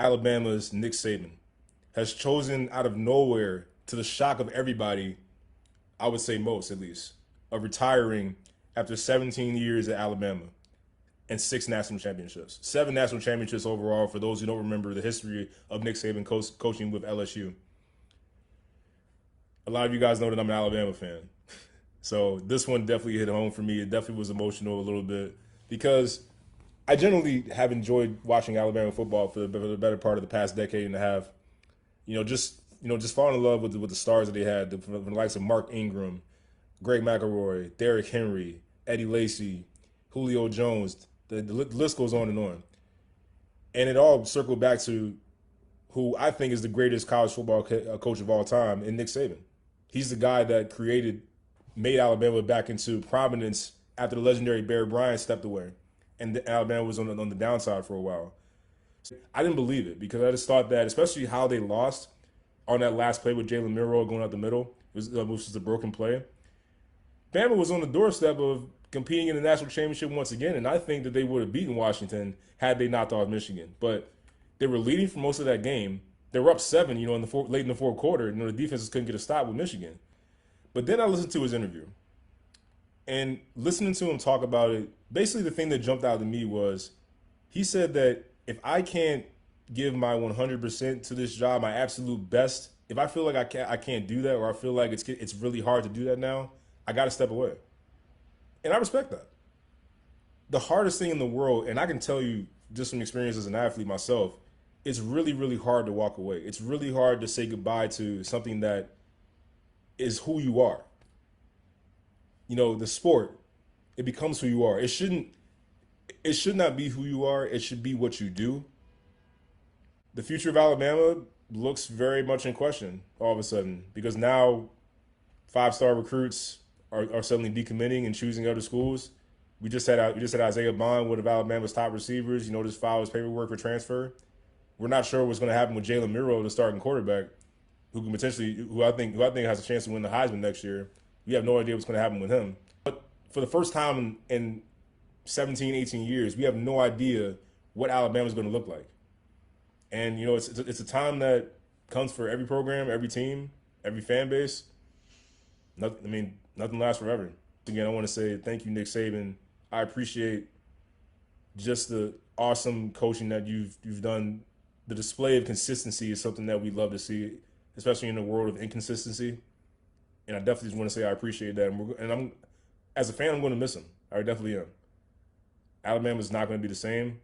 Alabama's Nick Saban has chosen out of nowhere, to the shock of everybody, I would say most at least, of retiring after 17 years at Alabama and 6 national championships. 7 national championships overall, for those who don't remember the history of Nick Saban coaching with LSU. A lot of you guys know that I'm an Alabama fan. So this one definitely hit home for me. It definitely was emotional a little bit because I generally have enjoyed watching Alabama football for the better part of the past decade and a half. Just falling in love with the stars that they had, from the likes of Mark Ingram, Greg McElroy, Derrick Henry, Eddie Lacy, Julio Jones. The list goes on and on, and it all circled back to who I think is the greatest college football coach of all time, in Nick Saban. He's the guy that made Alabama back into prominence after the legendary Barry Bryant stepped away, and Alabama was on the downside for a while. I didn't believe it because I just thought that, especially how they lost on that last play with Jalen Milroe going out the middle, which was a broken play. Bama was on the doorstep of competing in the national championship once again, and I think that they would have beaten Washington had they knocked off Michigan. But they were leading for most of that game. They were up 7, late in the fourth quarter. The defenses couldn't get a stop with Michigan. But then I listened to his interview, and listening to him talk about it, basically the thing that jumped out to me was he said that if I can't give my 100% to this job, my absolute best, if I feel like I can't do that, or I feel like it's really hard to do that now, I got to step away. And I respect that. The hardest thing in the world, and I can tell you just from experience as an athlete myself, it's really, really hard to walk away. It's really hard to say goodbye to something that is who you are. The sport, it becomes who you are. It should not be who you are. It should be what you do. The future of Alabama looks very much in question all of a sudden because now 5-star recruits are suddenly decommitting and choosing other schools. We just had Isaiah Bond, one of Alabama's top receivers. Just filed his paperwork for transfer. We're not sure what's going to happen with Jalen Milroe, the starting quarterback, who I think has a chance to win the Heisman next year. We have no idea what's going to happen with him. But for the first time in 17, 18 years, we have no idea what Alabama is going to look like. And it's a time that comes for every program, every team, every fan base. Nothing lasts forever. Again, I want to say thank you, Nick Saban. I appreciate just the awesome coaching that you've done. The display of consistency is something that we love to see, especially in a world of inconsistency. And I definitely just want to say I appreciate that. As a fan, I'm going to miss him. I definitely am. Alabama's not going to be the same.